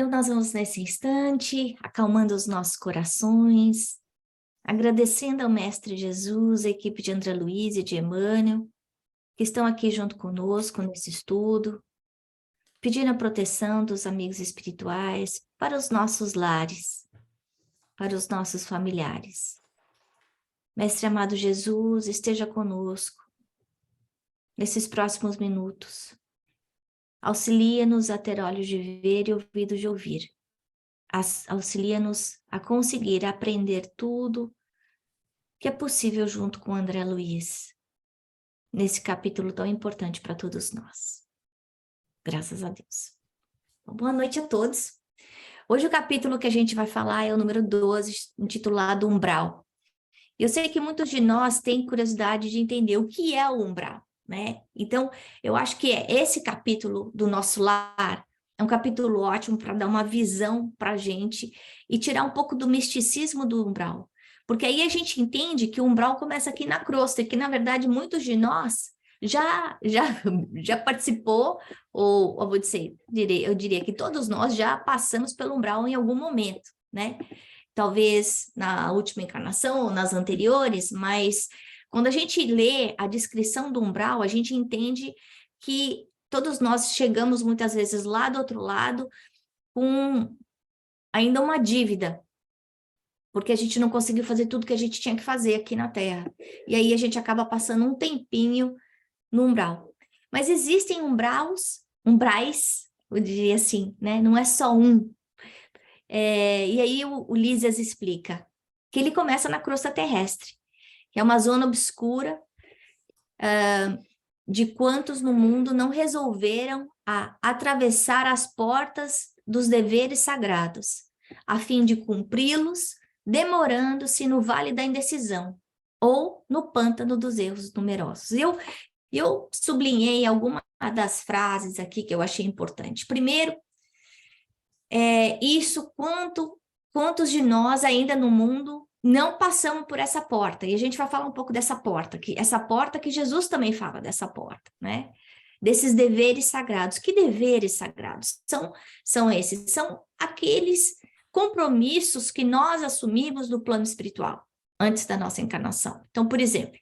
Então, nós vamos nesse instante, acalmando os nossos corações, agradecendo ao Mestre Jesus, a equipe de André Luiz e de Emmanuel, que estão aqui junto conosco nesse estudo, pedindo a proteção dos amigos espirituais para os nossos lares, para os nossos familiares. Mestre amado Jesus, esteja conosco nesses próximos minutos. Auxilia-nos a ter olhos de ver e ouvidos de ouvir. Auxilia-nos a conseguir aprender tudo que é possível junto com André Luiz, nesse capítulo tão importante para todos nós. Graças a Deus. Boa noite a todos. Hoje o capítulo que a gente vai falar é o número 12, intitulado Umbral. Eu sei que muitos de nós têm curiosidade de entender o que é o umbral, né? Então, eu acho que esse capítulo do nosso lar é um capítulo ótimo para dar uma visão para a gente e tirar um pouco do misticismo do umbral. Porque aí a gente entende que o umbral começa aqui na crosta e que, na verdade, muitos de nós já participou, ou eu diria que todos nós já passamos pelo umbral em algum momento, né? Talvez na última encarnação ou nas anteriores, mas quando a gente lê a descrição do umbral, a gente entende que todos nós chegamos muitas vezes lá do outro lado com ainda uma dívida, porque a gente não conseguiu fazer tudo que a gente tinha que fazer aqui na Terra. E aí a gente acaba passando um tempinho no umbral. Mas existem umbrais, eu diria assim, né? Não é só um. E aí o Lísias explica que ele começa na crosta terrestre, que é uma zona obscura de quantos no mundo não resolveram atravessar as portas dos deveres sagrados, a fim de cumpri-los, demorando-se no vale da indecisão ou no pântano dos erros numerosos. Eu sublinhei algumas das frases aqui que eu achei importante. Primeiro, quantos de nós ainda no mundo não passamos por essa porta? E a gente vai falar um pouco dessa porta, essa porta que Jesus também fala dessa porta, né? Desses deveres sagrados. Que deveres sagrados são esses? São aqueles compromissos que nós assumimos no plano espiritual, antes da nossa encarnação. Então, por exemplo,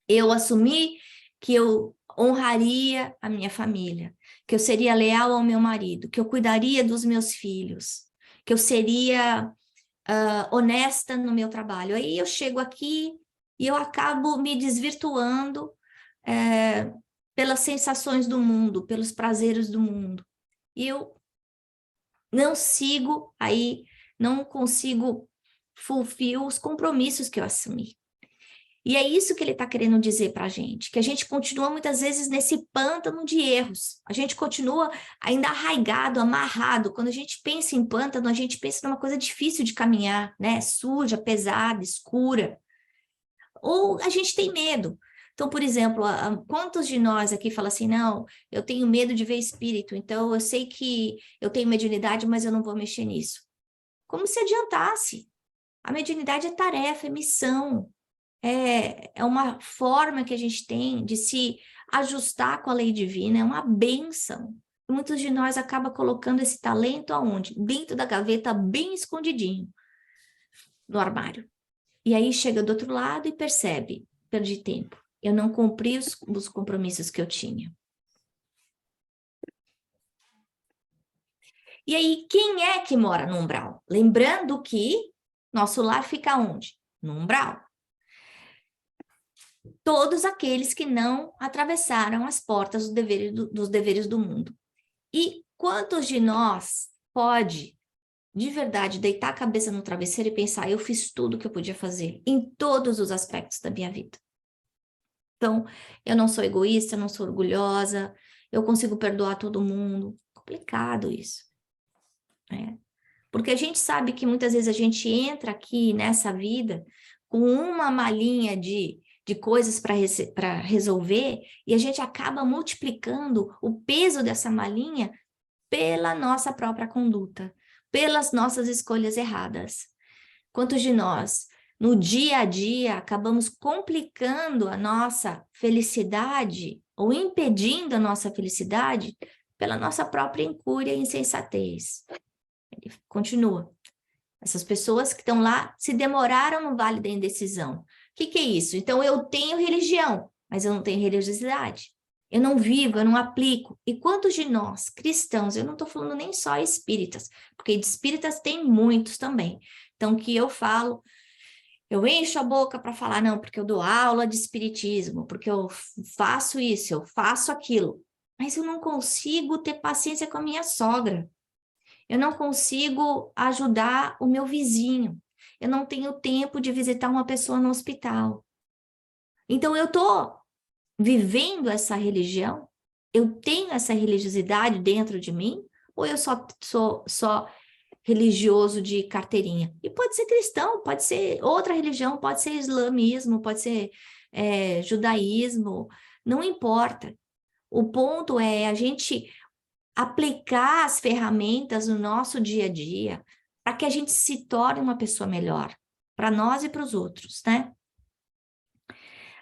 eu assumi que eu honraria a minha família, que eu seria leal ao meu marido, que eu cuidaria dos meus filhos, que eu seria honesta no meu trabalho. Aí eu chego aqui e eu acabo me desvirtuando pelas sensações do mundo, pelos prazeres do mundo. E eu não sigo aí, não consigo fulfill os compromissos que eu assumi. E é isso que ele está querendo dizer para a gente, que a gente continua muitas vezes nesse pântano de erros, a gente continua ainda arraigado, amarrado. Quando a gente pensa em pântano, a gente pensa numa coisa difícil de caminhar, né? Suja, pesada, escura. Ou a gente tem medo. Então, por exemplo, quantos de nós aqui falam assim, não, eu tenho medo de ver espírito, então eu sei que eu tenho mediunidade, mas eu não vou mexer nisso. Como se adiantasse. A mediunidade é tarefa, é missão. É uma forma que a gente tem de se ajustar com a lei divina, é uma bênção. Muitos de nós acabam colocando esse talento aonde? Dentro da gaveta, bem escondidinho, no armário. E aí chega do outro lado e percebe, perdi tempo. Eu não cumpri os compromissos que eu tinha. E aí, quem é que mora no umbral? Lembrando que nosso lar fica onde? No umbral. Todos aqueles que não atravessaram as portas dos deveres do mundo. E quantos de nós pode, de verdade, deitar a cabeça no travesseiro e pensar, eu fiz tudo o que eu podia fazer, em todos os aspectos da minha vida. Então, eu não sou egoísta, eu não sou orgulhosa, eu consigo perdoar todo mundo. Complicado isso, né? Porque a gente sabe que muitas vezes a gente entra aqui nessa vida com uma malinha de coisas para resolver e a gente acaba multiplicando o peso dessa malinha pela nossa própria conduta, pelas nossas escolhas erradas. Quantos de nós, no dia a dia, acabamos complicando a nossa felicidade ou impedindo a nossa felicidade pela nossa própria incúria e insensatez? Ele continua. Essas pessoas que estão lá se demoraram no vale da indecisão. O que é isso? Então, eu tenho religião, mas eu não tenho religiosidade. Eu não vivo, eu não aplico. E quantos de nós, cristãos, eu não estou falando nem só espíritas, porque de espíritas tem muitos também. Então, que eu falo, eu encho a boca para falar, não, porque eu dou aula de espiritismo, porque eu faço isso, eu faço aquilo. Mas eu não consigo ter paciência com a minha sogra. Eu não consigo ajudar o meu vizinho. Eu não tenho tempo de visitar uma pessoa no hospital. Então, eu estou vivendo essa religião? Eu tenho essa religiosidade dentro de mim? Ou eu só religioso de carteirinha? E pode ser cristão, pode ser outra religião, pode ser islamismo, pode ser judaísmo, não importa. O ponto é a gente aplicar as ferramentas no nosso dia a dia para que a gente se torne uma pessoa melhor, para nós e para os outros, né?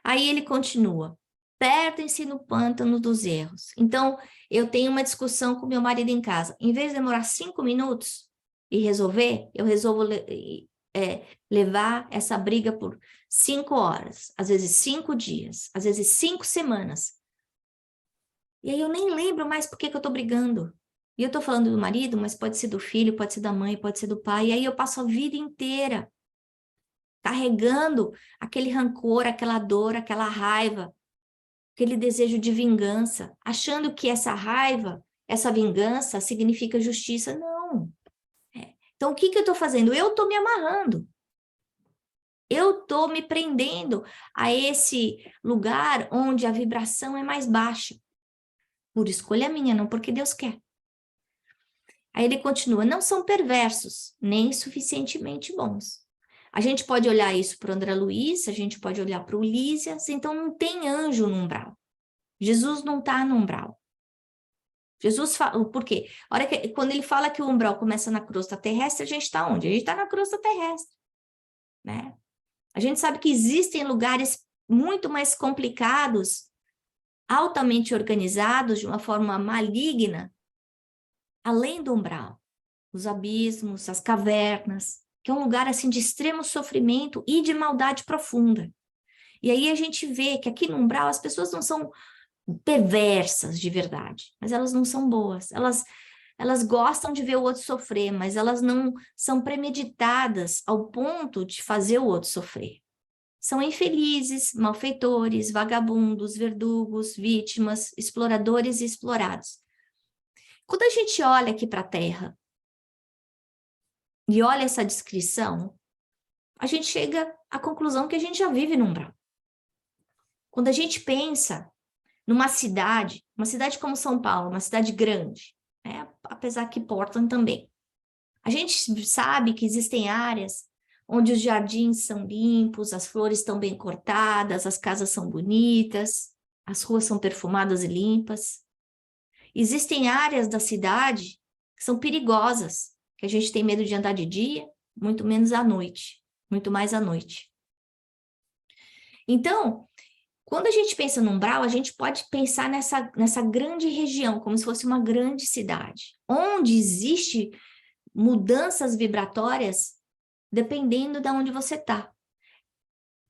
Aí ele continua, perdem-se no pântano dos erros. Então, eu tenho uma discussão com meu marido em casa. Em vez de demorar 5 minutos e resolver, eu resolvo levar essa briga por 5 horas, às vezes 5 dias, às vezes 5 semanas. E aí eu nem lembro mais por que eu estou brigando. E eu estou falando do marido, mas pode ser do filho, pode ser da mãe, pode ser do pai. E aí eu passo a vida inteira carregando aquele rancor, aquela dor, aquela raiva, aquele desejo de vingança, achando que essa raiva, essa vingança significa justiça. Não. Então, o que eu estou fazendo? Eu estou me amarrando. Eu estou me prendendo a esse lugar onde a vibração é mais baixa. Por escolha minha, não porque Deus quer. Aí ele continua, não são perversos, nem suficientemente bons. A gente pode olhar isso para o André Luiz, a gente pode olhar para o Lísias, então não tem anjo no umbral. Jesus não está no umbral. Jesus fala, por quê? Quando ele fala que o umbral começa na crosta terrestre, a gente está onde? A gente está na crosta terrestre, né? A gente sabe que existem lugares muito mais complicados, altamente organizados, de uma forma maligna, além do umbral. Os abismos, as cavernas, que é um lugar assim de extremo sofrimento e de maldade profunda. E aí a gente vê que aqui no umbral as pessoas não são perversas de verdade, mas elas não são boas. Elas gostam de ver o outro sofrer, mas elas não são premeditadas ao ponto de fazer o outro sofrer. São infelizes, malfeitores, vagabundos, verdugos, vítimas, exploradores e explorados. Quando a gente olha aqui para a Terra e olha essa descrição, a gente chega à conclusão que a gente já vive no umbral. Quando a gente pensa numa cidade, uma cidade como São Paulo, uma cidade grande, né? Apesar que Portland também. A gente sabe que existem áreas onde os jardins são limpos, as flores estão bem cortadas, as casas são bonitas, as ruas são perfumadas e limpas. Existem áreas da cidade que são perigosas, que a gente tem medo de andar de dia, muito menos à noite, muito mais à noite. Então, quando a gente pensa no umbral, a gente pode pensar nessa grande região, como se fosse uma grande cidade, onde existe mudanças vibratórias dependendo de onde você está.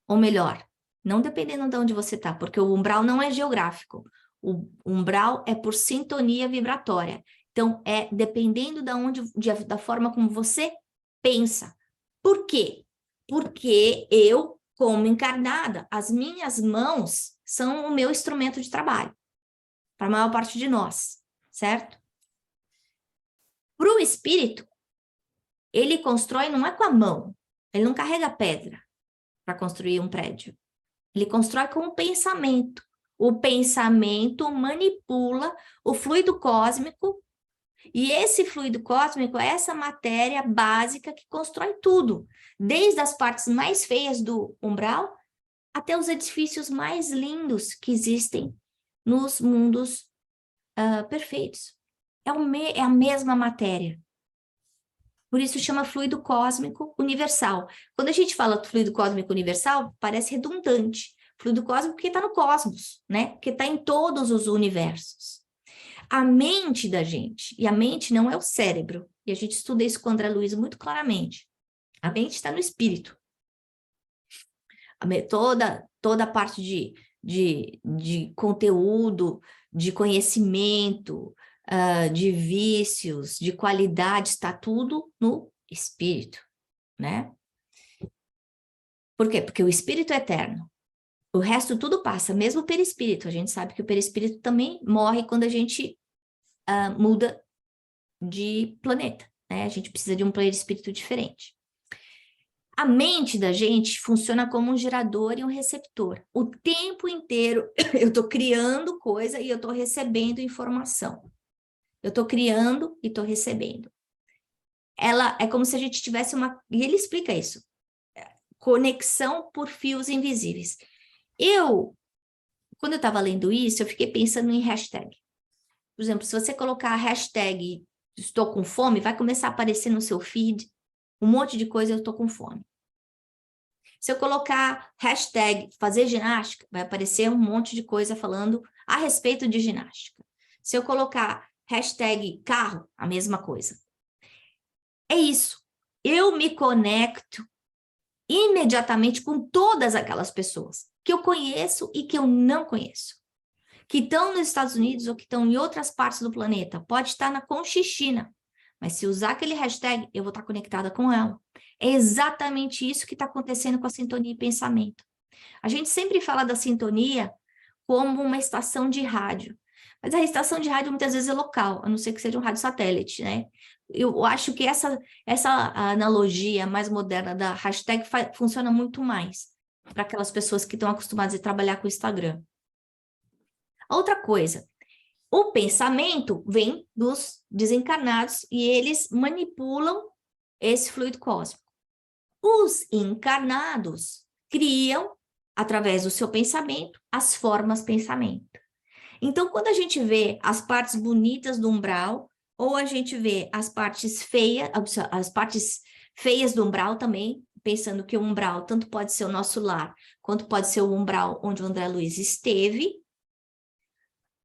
Ou melhor, não dependendo de onde você está, porque o umbral não é geográfico. O umbral é por sintonia vibratória. Então, é dependendo da forma como você pensa. Por quê? Porque eu, como encarnada, as minhas mãos são o meu instrumento de trabalho, para a maior parte de nós, certo? Para o espírito, ele constrói não é com a mão, ele não carrega pedra para construir um prédio. Ele constrói com o pensamento. O pensamento manipula o fluido cósmico, e esse fluido cósmico é essa matéria básica que constrói tudo, desde as partes mais feias do umbral até os edifícios mais lindos que existem nos mundos perfeitos. É a mesma matéria. Por isso chama fluido cósmico universal. Quando a gente fala fluido cósmico universal, parece redundante. Fluido cósmico porque está no cosmos, né? Porque está em todos os universos. A mente da gente, e a mente não é o cérebro, e a gente estuda isso com o André Luiz muito claramente. A mente está no espírito. Toda a parte de conteúdo, de conhecimento, de vícios, de qualidade, está tudo no espírito, né? Por quê? Porque o espírito é eterno. O resto tudo passa, mesmo o perispírito. A gente sabe que o perispírito também morre quando a gente muda de planeta, né? A gente precisa de um perispírito diferente. A mente da gente funciona como um gerador e um receptor. O tempo inteiro eu estou criando coisa e eu estou recebendo informação. Eu estou criando e estou recebendo. Ela é como se a gente tivesse uma... E ele explica isso. Conexão por fios invisíveis. Quando eu estava lendo isso, eu fiquei pensando em hashtag. Por exemplo, se você colocar a hashtag estou com fome, vai começar a aparecer no seu feed um monte de coisa eu estou com fome. Se eu colocar hashtag fazer ginástica, vai aparecer um monte de coisa falando a respeito de ginástica. Se eu colocar hashtag carro, a mesma coisa. É isso. Eu me conecto imediatamente com todas aquelas pessoas que eu conheço e que eu não conheço. Que estão nos Estados Unidos ou que estão em outras partes do planeta. Pode estar na Conchichina. Mas se usar aquele hashtag, eu vou estar conectada com ela. É exatamente isso que está acontecendo com a sintonia e pensamento. A gente sempre fala da sintonia como uma estação de rádio. Mas a estação de rádio muitas vezes é local, a não ser que seja um rádio satélite, né? Eu acho que essa analogia mais moderna da hashtag funciona muito mais para aquelas pessoas que estão acostumadas a trabalhar com o Instagram. Outra coisa, o pensamento vem dos desencarnados e eles manipulam esse fluido cósmico. Os encarnados criam, através do seu pensamento, as formas pensamento. Então, quando a gente vê as partes bonitas do umbral, ou a gente vê as partes feias do umbral também, pensando que o umbral tanto pode ser o nosso lar, quanto pode ser o umbral onde o André Luiz esteve,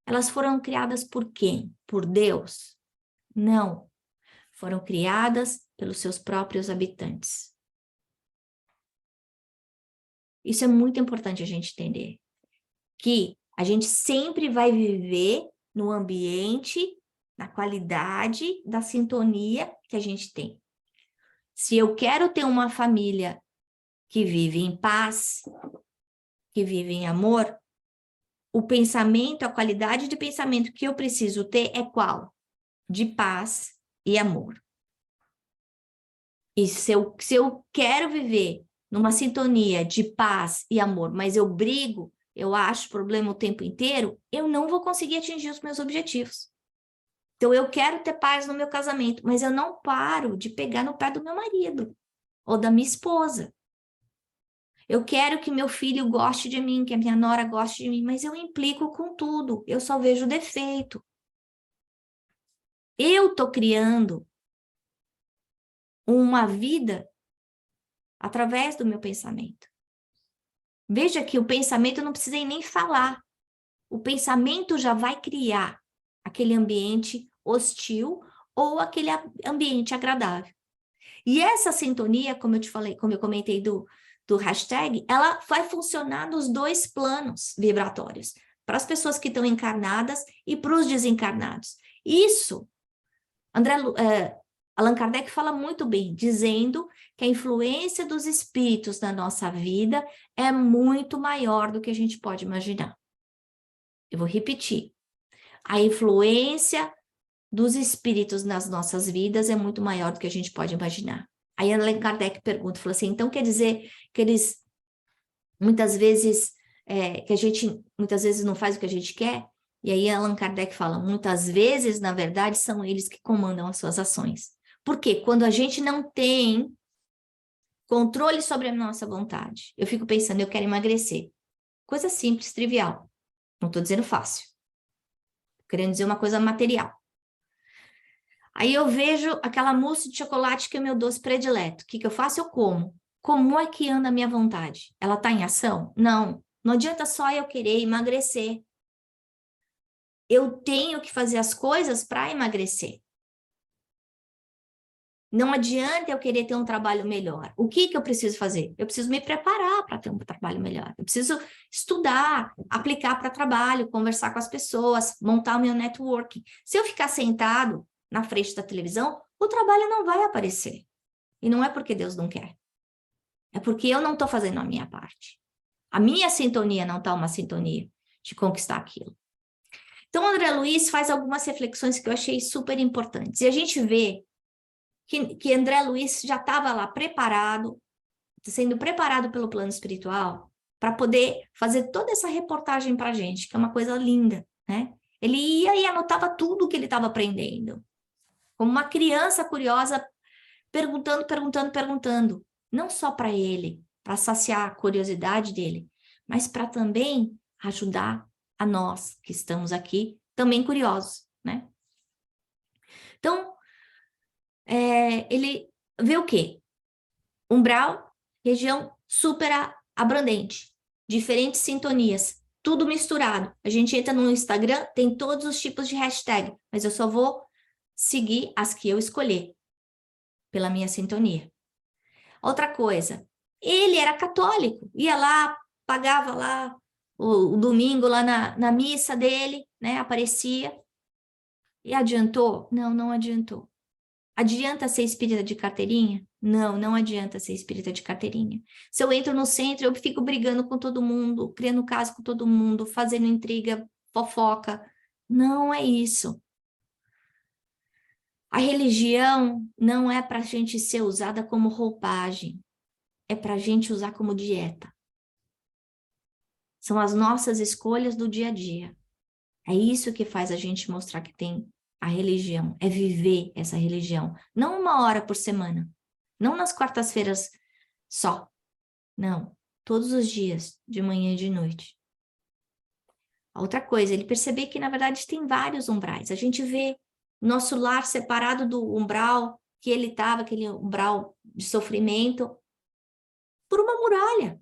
elas foram criadas por quem? Por Deus? Não. Foram criadas pelos seus próprios habitantes. Isso é muito importante a gente entender. Que a gente sempre vai viver no ambiente, na qualidade da sintonia que a gente tem. Se eu quero ter uma família que vive em paz, que vive em amor, o pensamento, a qualidade de pensamento que eu preciso ter é qual? De paz e amor. E se eu quero viver numa sintonia de paz e amor, mas eu brigo, eu acho problema o tempo inteiro, eu não vou conseguir atingir os meus objetivos. Então, eu quero ter paz no meu casamento, mas eu não paro de pegar no pé do meu marido ou da minha esposa. Eu quero que meu filho goste de mim, que a minha nora goste de mim, mas eu implico com tudo, eu só vejo defeito. Eu estou criando uma vida através do meu pensamento. Veja que o pensamento não precisa nem falar. O pensamento já vai criar aquele ambiente hostil ou aquele ambiente agradável. E essa sintonia, como eu te falei, como eu comentei do hashtag, ela vai funcionar nos dois planos vibratórios, para as pessoas que estão encarnadas e para os desencarnados. Isso, Allan Kardec fala muito bem, dizendo que a influência dos espíritos na nossa vida é muito maior do que a gente pode imaginar. Eu vou repetir. A influência dos espíritos nas nossas vidas é muito maior do que a gente pode imaginar. Aí Allan Kardec pergunta, fala assim, então quer dizer que eles, muitas vezes, que a gente, muitas vezes não faz o que a gente quer? E aí Allan Kardec fala, muitas vezes, na verdade, são eles que comandam as suas ações. Por quê? Quando a gente não tem controle sobre a nossa vontade, eu fico pensando, eu quero emagrecer. Coisa simples, trivial. Não estou dizendo fácil. Querendo dizer uma coisa material. Aí eu vejo aquela mousse de chocolate que é o meu doce predileto. O que eu faço? Eu como. Como é que anda a minha vontade? Ela está em ação? Não. Não adianta só eu querer emagrecer. Eu tenho que fazer as coisas para emagrecer. Não adianta eu querer ter um trabalho melhor. O que eu preciso fazer? Eu preciso me preparar para ter um trabalho melhor. Eu preciso estudar, aplicar para trabalho, conversar com as pessoas, montar o meu networking. Se eu ficar sentado na frente da televisão, o trabalho não vai aparecer. E não é porque Deus não quer. É porque eu não estou fazendo a minha parte. A minha sintonia não está uma sintonia de conquistar aquilo. Então, André Luiz faz algumas reflexões que eu achei super importantes. E a gente vê que André Luiz já estava lá preparado, sendo preparado pelo plano espiritual, para poder fazer toda essa reportagem para a gente, que é uma coisa linda, né? Ele ia e anotava tudo que ele estava aprendendo. Como uma criança curiosa, perguntando. Não só para ele, para saciar a curiosidade dele, mas para também ajudar a nós que estamos aqui, também curiosos, né? Então, ele vê o quê? Umbral, região super abrandente, diferentes sintonias, tudo misturado. A gente entra no Instagram, tem todos os tipos de hashtag, mas eu só vou seguir as que eu escolher, pela minha sintonia. Outra coisa, ele era católico, ia lá, pagava lá o domingo lá na missa dele, né? Aparecia. E adiantou? Não, não adiantou. Adianta ser espírita de carteirinha? Não, não adianta ser espírita de carteirinha. Se eu entro no centro, eu fico brigando com todo mundo, criando caso com todo mundo, fazendo intriga, fofoca. Não é isso. A religião não é para a gente ser usada como roupagem, é para a gente usar como dieta. São as nossas escolhas do dia a dia. É isso que faz a gente mostrar que tem a religião, é viver essa religião. Não 1 hora por semana, não nas quartas-feiras só. Não, todos os dias, de manhã e de noite. Outra coisa, ele perceber que, na verdade, tem vários umbrais. A gente vê nosso lar separado do umbral que ele estava, aquele umbral de sofrimento, por uma muralha.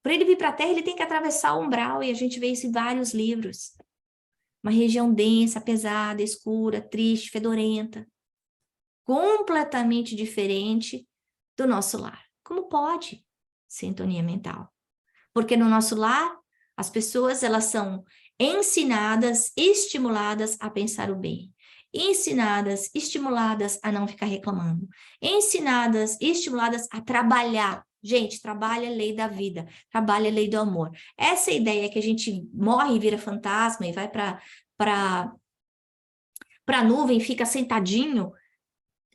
Para ele vir para a Terra, ele tem que atravessar o umbral, e a gente vê isso em vários livros. Uma região densa, pesada, escura, triste, fedorenta. Completamente diferente do nosso lar. Como pode? Sintonia mental. Porque no nosso lar, as pessoas, elas são ensinadas, estimuladas a pensar o bem. Ensinadas, estimuladas a não ficar reclamando. Ensinadas, estimuladas a trabalhar. Gente, trabalha a lei da vida, trabalha a lei do amor. Essa ideia que a gente morre e vira fantasma e vai para a nuvem, fica sentadinho,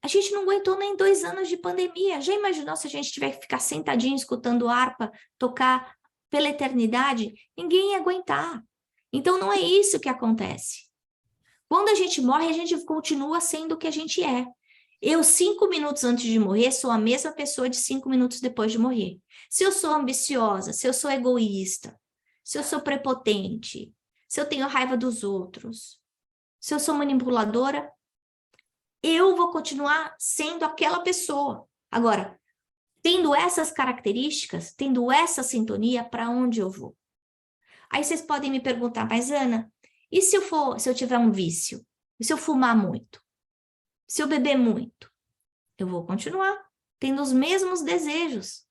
a gente não aguentou nem 2 anos de pandemia. Já imaginou se a gente tiver que ficar sentadinho escutando harpa tocar pela eternidade? Ninguém ia aguentar. Então não é isso que acontece. Quando a gente morre, a gente continua sendo o que a gente é. Eu, 5 minutos antes de morrer, sou a mesma pessoa de 5 minutos depois de morrer. Se eu sou ambiciosa, se eu sou egoísta, se eu sou prepotente, se eu tenho raiva dos outros, se eu sou manipuladora, eu vou continuar sendo aquela pessoa. Agora, tendo essas características, tendo essa sintonia, para onde eu vou? Aí vocês podem me perguntar, mas Ana, e se eu tiver um vício? E se eu fumar muito? Se eu beber muito? Eu vou continuar tendo os mesmos desejos.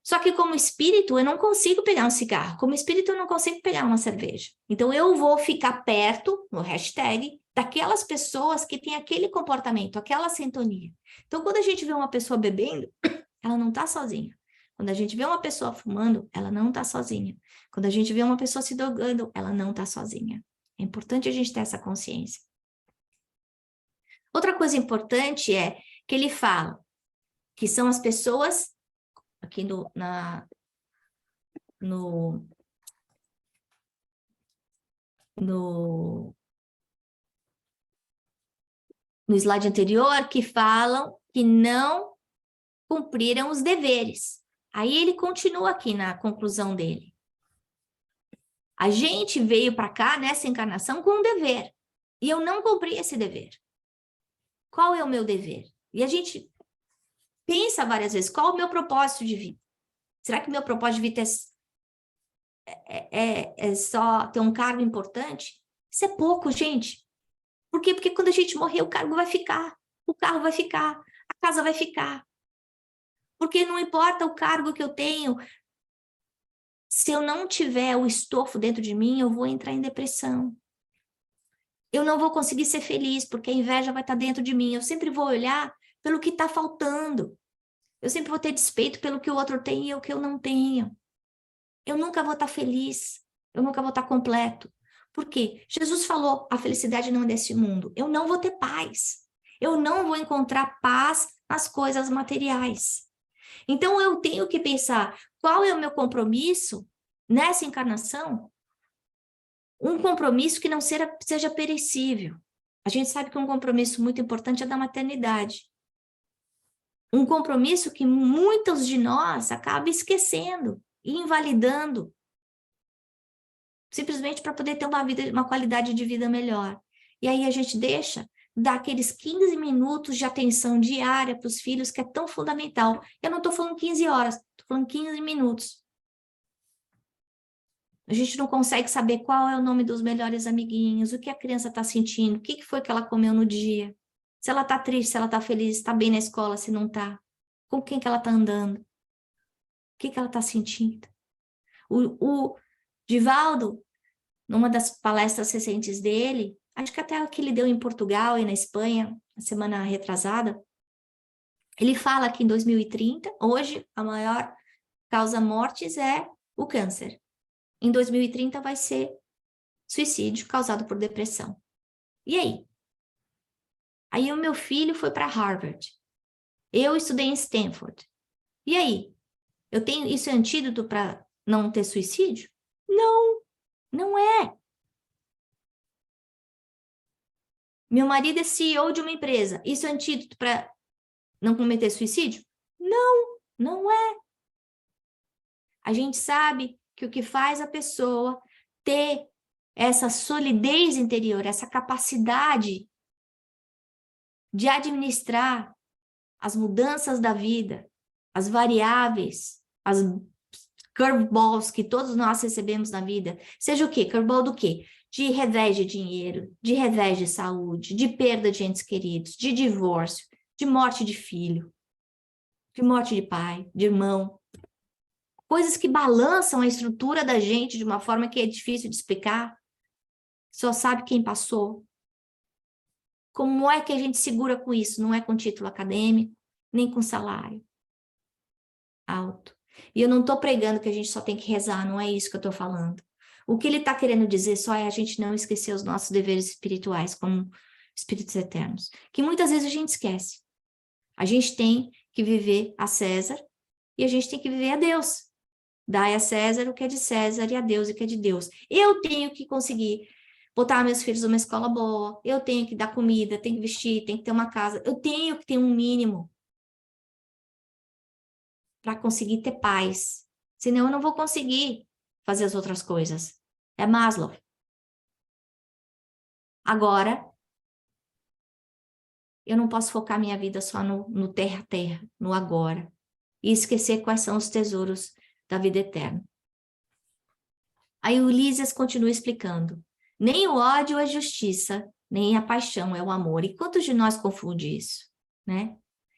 Só que como espírito, eu não consigo pegar um cigarro. Como espírito, eu não consigo pegar uma cerveja. Então, eu vou ficar perto, no hashtag, daquelas pessoas que têm aquele comportamento, aquela sintonia. Então, quando a gente vê uma pessoa bebendo, ela não está sozinha. Quando a gente vê uma pessoa fumando, ela não está sozinha. Quando a gente vê uma pessoa se drogando, ela não está sozinha. É importante a gente ter essa consciência. Outra coisa importante é que ele fala que são as pessoas, aqui no slide anterior, que falam que não cumpriram os deveres. Aí ele continua aqui na conclusão dele. A gente veio para cá, nessa encarnação, com um dever. E eu não cumpri esse dever. Qual é o meu dever? E a gente pensa várias vezes, qual é o meu propósito de vida? Será que o meu propósito de vida é só ter um cargo importante? Isso é pouco, gente. Por quê? Porque quando a gente morrer, o cargo vai ficar. o carro vai ficar, a casa vai ficar. Porque não importa o cargo que eu tenho, se eu não tiver o estofo dentro de mim, eu vou entrar em depressão. Eu não vou conseguir ser feliz, porque a inveja vai estar dentro de mim. Eu sempre vou olhar pelo que está faltando. Eu sempre vou ter despeito pelo que o outro tem e o que eu não tenho. Eu nunca vou estar feliz. Eu nunca vou estar completo. Por quê? Jesus falou, a felicidade não é desse mundo. Eu não vou ter paz. Eu não vou encontrar paz nas coisas materiais. Então, eu tenho que pensar qual é o meu compromisso nessa encarnação, um compromisso que não seja perecível. A gente sabe que um compromisso muito importante é da maternidade. Um compromisso que muitos de nós acabam esquecendo e invalidando, simplesmente para poder ter uma qualidade de vida melhor. E aí a gente deixa dar aqueles 15 minutos de atenção diária para os filhos, que é tão fundamental. Eu não estou falando 15 horas, estou falando 15 minutos. A gente não consegue saber qual é o nome dos melhores amiguinhos, o que a criança está sentindo, o que foi que ela comeu no dia, se ela está triste, se ela está feliz, está bem na escola, se não está, com quem que ela está andando, o que ela está sentindo. O Divaldo, numa das palestras recentes dele, acho que até a que ele deu em Portugal e na Espanha, na semana retrasada, ele fala que em 2030, hoje, a maior causa mortes é o câncer. Em 2030 vai ser suicídio causado por depressão. E aí? Aí o meu filho foi para Harvard. Eu estudei em Stanford. E aí? Eu tenho isso é antídoto para não ter suicídio? Não, não é. Meu marido é CEO de uma empresa. Isso é antídoto para não cometer suicídio? Não, não é. A gente sabe que o que faz a pessoa ter essa solidez interior, essa capacidade de administrar as mudanças da vida, as variáveis, as curveballs que todos nós recebemos na vida, seja o quê? Curveball do quê? De revés de dinheiro, de revés de saúde, de perda de entes queridos, de divórcio, de morte de filho, de morte de pai, de irmão. Coisas que balançam a estrutura da gente de uma forma que é difícil de explicar. Só sabe quem passou. Como é que a gente segura com isso? Não é com título acadêmico, nem com salário alto. E eu não estou pregando que a gente só tem que rezar, não é isso que eu estou falando. O que ele está querendo dizer só é a gente não esquecer os nossos deveres espirituais como espíritos eternos, que muitas vezes a gente esquece. A gente tem que viver a César e a gente tem que viver a Deus. Dai a César o que é de César e a Deus o que é de Deus. Eu tenho que conseguir botar meus filhos numa escola boa, eu tenho que dar comida, tenho que vestir, tenho que ter uma casa, eu tenho que ter um mínimo para conseguir ter paz. Senão eu não vou conseguir fazer as outras coisas. É Maslow. Agora, eu não posso focar minha vida só no terra-terra, no agora, e esquecer quais são os tesouros da vida eterna. Aí o Ulisses continua explicando. Nem o ódio é justiça, nem a paixão é o amor. E quantos de nós confunde isso, né?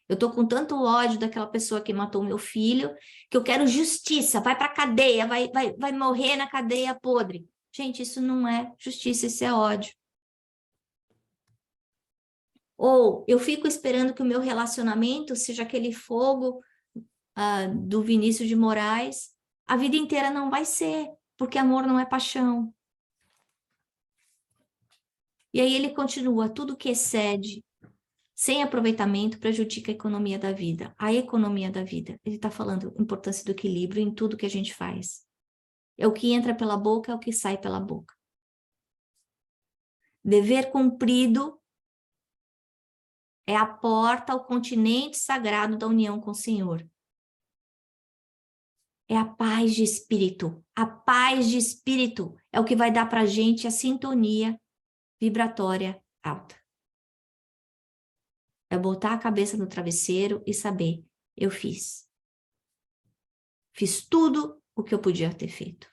Eu tô com tanto ódio daquela pessoa que matou meu filho, que eu quero justiça, vai pra cadeia, vai morrer na cadeia podre. Gente, isso não é justiça, isso é ódio. Ou eu fico esperando que o meu relacionamento seja aquele fogo do Vinícius de Moraes. A vida inteira não vai ser, porque amor não é paixão. E aí ele continua, tudo que excede sem aproveitamento prejudica a economia da vida. A economia da vida. Ele está falando a importância do equilíbrio em tudo que a gente faz. É o que entra pela boca, é o que sai pela boca. Dever cumprido é a porta ao continente sagrado da união com o Senhor. É a paz de espírito. A paz de espírito é o que vai dar para a gente a sintonia vibratória alta. É botar a cabeça no travesseiro e saber, eu fiz. Fiz tudo o que eu podia ter feito.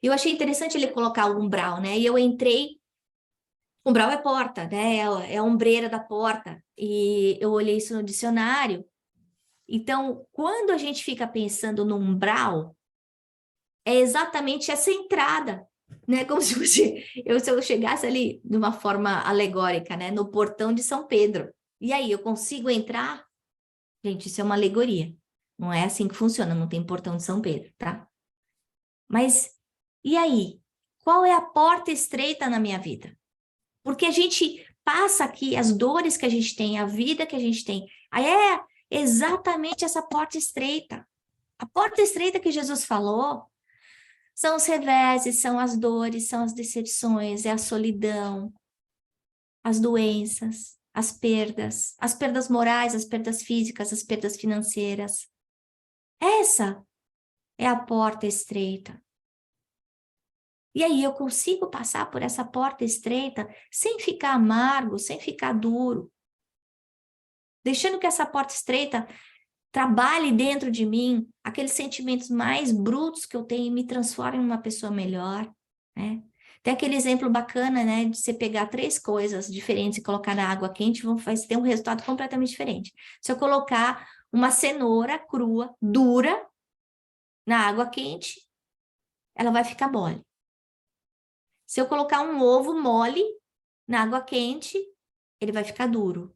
Eu achei interessante ele colocar o umbral, né? E eu entrei Umbral é porta, né? É a ombreira da porta. E eu olhei isso no dicionário. Então, quando a gente fica pensando no umbral, é exatamente essa entrada, né? Como se se eu chegasse ali de uma forma alegórica, né? No portão de São Pedro. E aí, eu consigo entrar? Gente, isso é uma alegoria. Não é assim que funciona, não tem portão de São Pedro, tá? Mas, e aí? Qual é a porta estreita na minha vida? Porque a gente passa aqui as dores que a gente tem, a vida que a gente tem. Aí é exatamente essa porta estreita. A porta estreita que Jesus falou são os reveses, são as dores, são as decepções, é a solidão, as doenças, as perdas morais, as perdas físicas, as perdas financeiras. Essa é a porta estreita. E aí eu consigo passar por essa porta estreita sem ficar amargo, sem ficar duro, deixando que essa porta estreita trabalhe dentro de mim aqueles sentimentos mais brutos que eu tenho e me transforme em uma pessoa melhor, né? Tem aquele exemplo bacana, né, de você pegar 3 coisas diferentes e colocar na água quente, vai ter um resultado completamente diferente. Se eu colocar uma cenoura crua, dura, na água quente, ela vai ficar mole. Se eu colocar um ovo mole na água quente, ele vai ficar duro.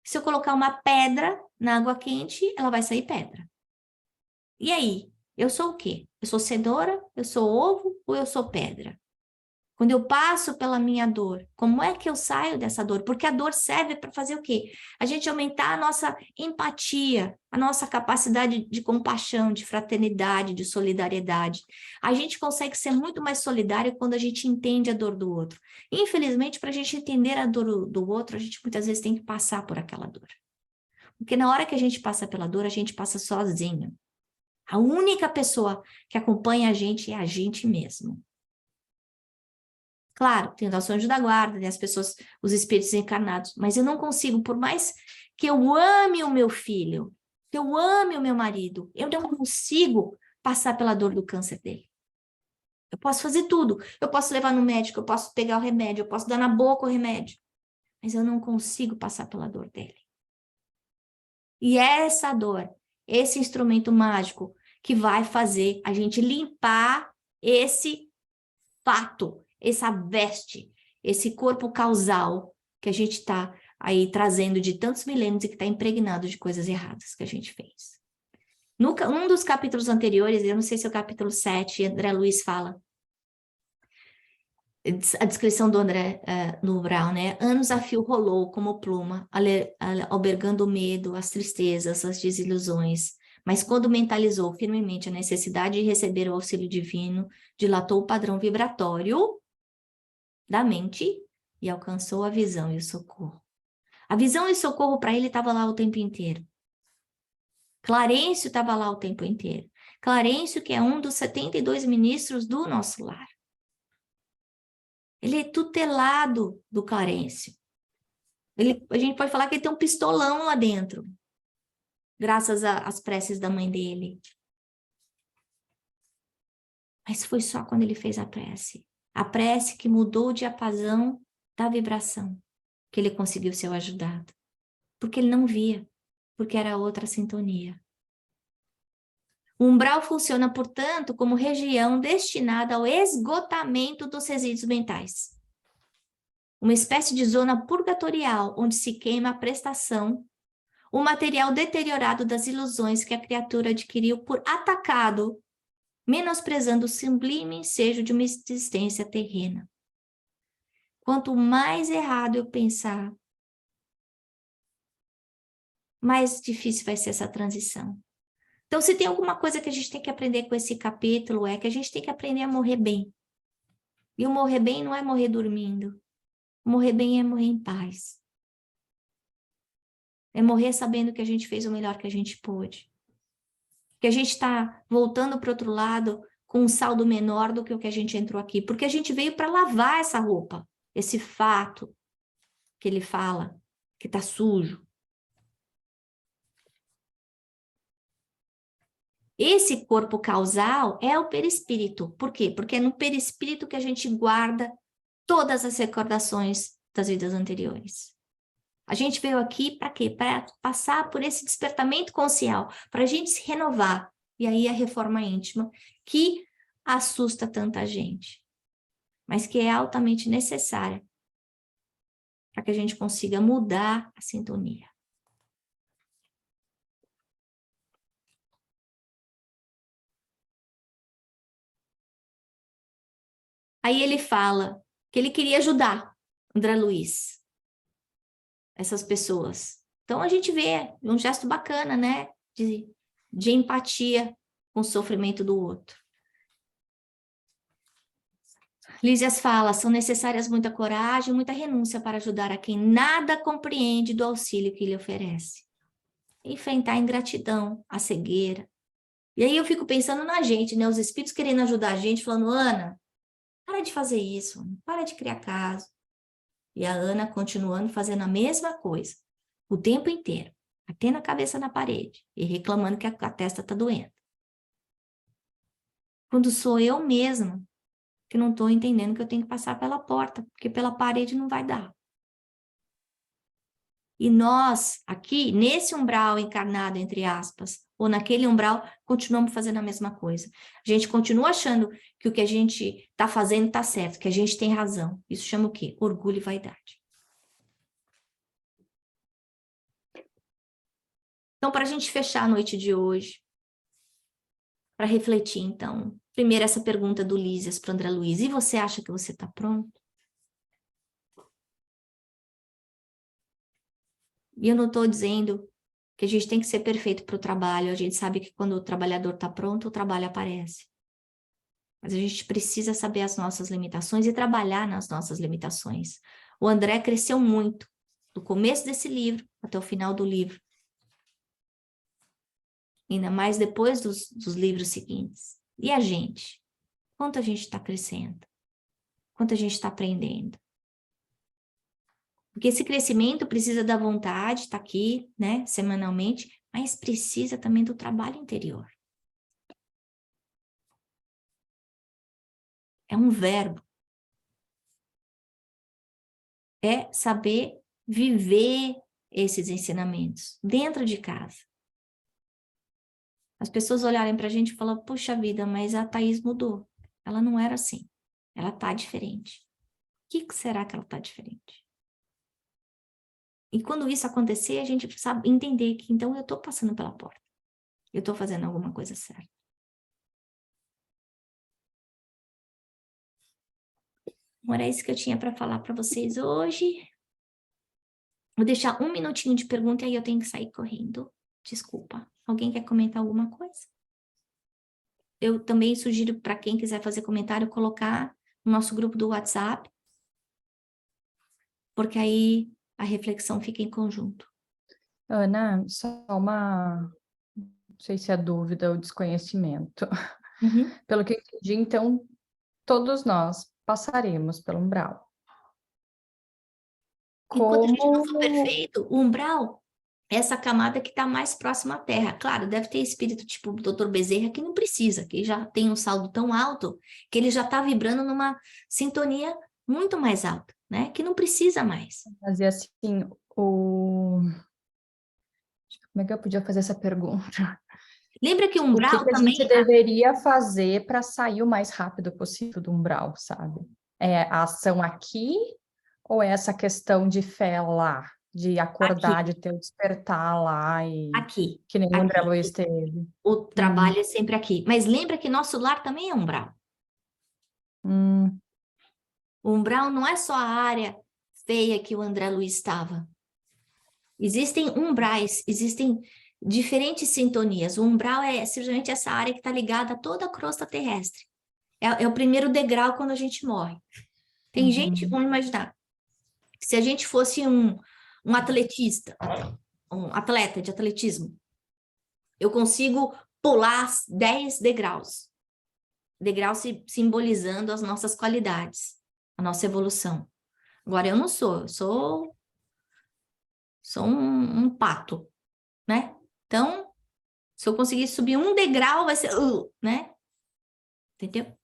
Se eu colocar uma pedra na água quente, ela vai sair pedra. E aí? Eu sou o quê? Eu sou cenoura? Eu sou ovo? Ou eu sou pedra? Quando eu passo pela minha dor, como é que eu saio dessa dor? Porque a dor serve para fazer o quê? A gente aumentar a nossa empatia, a nossa capacidade de compaixão, de fraternidade, de solidariedade. A gente consegue ser muito mais solidário quando a gente entende a dor do outro. Infelizmente, para a gente entender a dor do outro, a gente muitas vezes tem que passar por aquela dor. Porque na hora que a gente passa pela dor, a gente passa sozinho. A única pessoa que acompanha a gente é a gente mesmo. Claro, tem os anjos da guarda, tem as pessoas, os espíritos encarnados, mas eu não consigo, por mais que eu ame o meu filho, que eu ame o meu marido, eu não consigo passar pela dor do câncer dele. Eu posso fazer tudo, eu posso levar no médico, eu posso pegar o remédio, eu posso dar na boca o remédio, mas eu não consigo passar pela dor dele. E é essa dor, esse instrumento mágico que vai fazer a gente limpar esse fato, essa veste, esse corpo causal que a gente está aí trazendo de tantos milênios e que está impregnado de coisas erradas que a gente fez. Num dos capítulos anteriores, eu não sei se é o capítulo 7, André Luiz fala, a descrição do André no Brown, né? Anos a fio rolou como pluma, albergando o medo, as tristezas, as desilusões. Mas quando mentalizou firmemente a necessidade de receber o auxílio divino, dilatou o padrão vibratório da mente e alcançou a visão e o socorro. A visão e o socorro para ele estava lá o tempo inteiro. Clarencio estava lá o tempo inteiro. Clarencio, que é um dos 72 ministros do nosso lar. Ele é tutelado do Clarencio. A gente pode falar que ele tem um pistolão lá dentro, graças às preces da mãe dele. Mas foi só quando ele fez a prece. A prece que mudou o diapasão da vibração, que ele conseguiu ser ajudado. Porque ele não via, porque era outra sintonia. O umbral funciona, portanto, como região destinada ao esgotamento dos resíduos mentais. Uma espécie de zona purgatorial, onde se queima a prestação, o material deteriorado das ilusões que a criatura adquiriu por atacado, menosprezando o sublime ensejo de uma existência terrena. Quanto mais errado eu pensar, mais difícil vai ser essa transição. Então, se tem alguma coisa que a gente tem que aprender com esse capítulo, é que a gente tem que aprender a morrer bem. E o morrer bem não é morrer dormindo. Morrer bem é morrer em paz. É morrer sabendo que a gente fez o melhor que a gente pôde. Que a gente está voltando para o outro lado com um saldo menor do que o que a gente entrou aqui. Porque a gente veio para lavar essa roupa, esse fato que ele fala, que está sujo. Esse corpo causal é o perispírito. Por quê? Porque é no perispírito que a gente guarda todas as recordações das vidas anteriores. A gente veio aqui para quê? Para passar por esse despertamento consciencial, para a gente se renovar. E aí a reforma íntima, que assusta tanta gente, mas que é altamente necessária para que a gente consiga mudar a sintonia. Aí ele fala que ele queria ajudar André Luiz, essas pessoas. Então a gente vê um gesto bacana, né? De empatia com o sofrimento do outro. Lísias fala, são necessárias muita coragem e muita renúncia para ajudar a quem nada compreende do auxílio que lhe oferece. Enfrentar a ingratidão, a cegueira. E aí eu fico pensando na gente, né? Os espíritos querendo ajudar a gente, falando, Ana, para de fazer isso, para de criar caso. E a Ana continuando fazendo a mesma coisa, o tempo inteiro, batendo a cabeça na parede e reclamando que a testa está doendo. Quando sou eu mesma que não estou entendendo que eu tenho que passar pela porta, porque pela parede não vai dar. E nós, aqui, nesse umbral encarnado, entre aspas, ou naquele umbral, continuamos fazendo a mesma coisa. A gente continua achando que o que a gente está fazendo está certo, que a gente tem razão. Isso chama o quê? Orgulho e vaidade. Então, para a gente fechar a noite de hoje, para refletir, então, primeiro essa pergunta do Lísias para o André Luiz, e você acha que você está pronto? E eu não estou dizendo que a gente tem que ser perfeito para o trabalho, a gente sabe que quando o trabalhador está pronto, o trabalho aparece. Mas a gente precisa saber as nossas limitações e trabalhar nas nossas limitações. O André cresceu muito, do começo desse livro até o final do livro. Ainda mais depois dos livros seguintes. E a gente? Quanto a gente está crescendo? Quanto a gente está aprendendo? Porque esse crescimento precisa da vontade, está aqui, né, semanalmente, mas precisa também do trabalho interior. É um verbo. É saber viver esses ensinamentos dentro de casa. As pessoas olharem para a gente e falam, puxa vida, mas a Thaís mudou. Ela não era assim. Ela está diferente. O que será que ela está diferente? E quando isso acontecer, a gente precisa entender que então eu estou passando pela porta. Eu estou fazendo alguma coisa certa. Bom, era isso que eu tinha para falar para vocês hoje. Vou deixar um minutinho de pergunta e aí eu tenho que sair correndo. Desculpa. Alguém quer comentar alguma coisa? Eu também sugiro para quem quiser fazer comentário, colocar no nosso grupo do WhatsApp, porque aí a reflexão fica em conjunto. Ana, só uma, não sei se é dúvida ou desconhecimento. Uhum. Pelo que eu entendi, então, todos nós passaremos pelo umbral. Enquanto a gente não for Como... perfeito, o umbral é essa camada que está mais próxima à Terra. Claro, deve ter espírito tipo o Dr. Bezerra que não precisa, que já tem um saldo tão alto que ele já está vibrando numa sintonia muito mais alta, né? Que não precisa mais. Fazer assim, o... Como é que eu podia fazer essa pergunta? Lembra que o O que umbral que a também... gente deveria fazer para sair o mais rápido possível do umbral, sabe? É a ação aqui ou é essa questão de fé lá? De acordar, Aqui, de ter o despertar lá e aqui, que nem o André aqui. Luiz teve? O Hum, trabalho é sempre aqui. Mas lembra que nosso lar também é umbral. hum, O umbral não é só a área feia que o André Luiz estava. Existem umbrais, existem diferentes sintonias. O umbral é simplesmente essa área que está ligada a toda a crosta terrestre. É o primeiro degrau quando a gente morre. Tem gente, uhum. vamos imaginar, que se a gente fosse um atletista, um atleta de atletismo, eu consigo pular 10 degraus. Degrau simbolizando as nossas qualidades, a nossa evolução. Agora, eu não sou, eu sou um pato, né? Então, se eu conseguir subir um degrau, vai ser, né? Entendeu?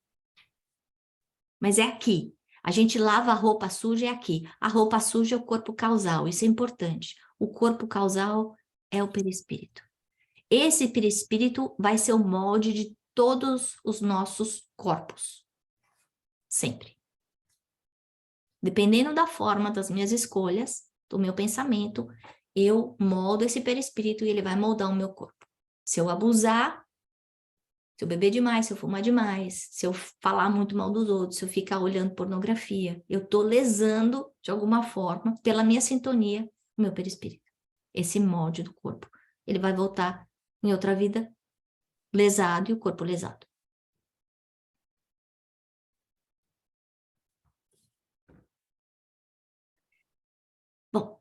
Mas é aqui. A gente lava a roupa suja é aqui. A roupa suja é o corpo causal, isso é importante. O corpo causal é o perispírito. Esse perispírito vai ser o molde de todos os nossos corpos. Sempre. Dependendo da forma das minhas escolhas, do meu pensamento, eu moldo esse perispírito e ele vai moldar o meu corpo. Se eu abusar, se eu beber demais, se eu fumar demais, se eu falar muito mal dos outros, se eu ficar olhando pornografia, eu estou lesando, de alguma forma, pela minha sintonia, o meu perispírito. Esse molde do corpo. Ele vai voltar em outra vida lesado e o corpo lesado. Bom,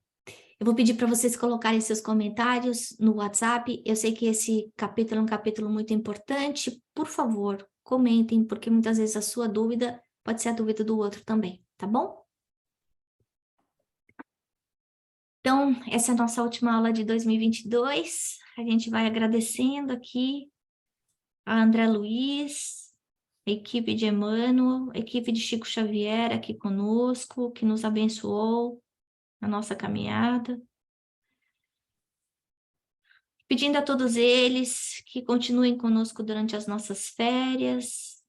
eu vou pedir para vocês colocarem seus comentários no WhatsApp. Eu sei que esse capítulo é um capítulo muito importante. Por favor, comentem, porque muitas vezes a sua dúvida pode ser a dúvida do outro também, tá bom? Então, essa é a nossa última aula de 2022. A gente vai agradecendo aqui a André Luiz, a equipe de Emmanuel, a equipe de Chico Xavier aqui conosco, que nos abençoou na nossa caminhada. Pedindo a todos eles que continuem conosco durante as nossas férias,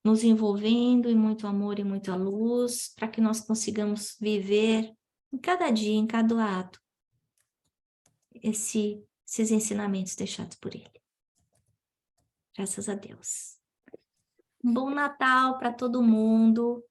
nos envolvendo em muito amor e muita luz, para que nós consigamos viver em cada dia, em cada ato, esses ensinamentos deixados por ele. Graças a Deus. Um bom Natal para todo mundo.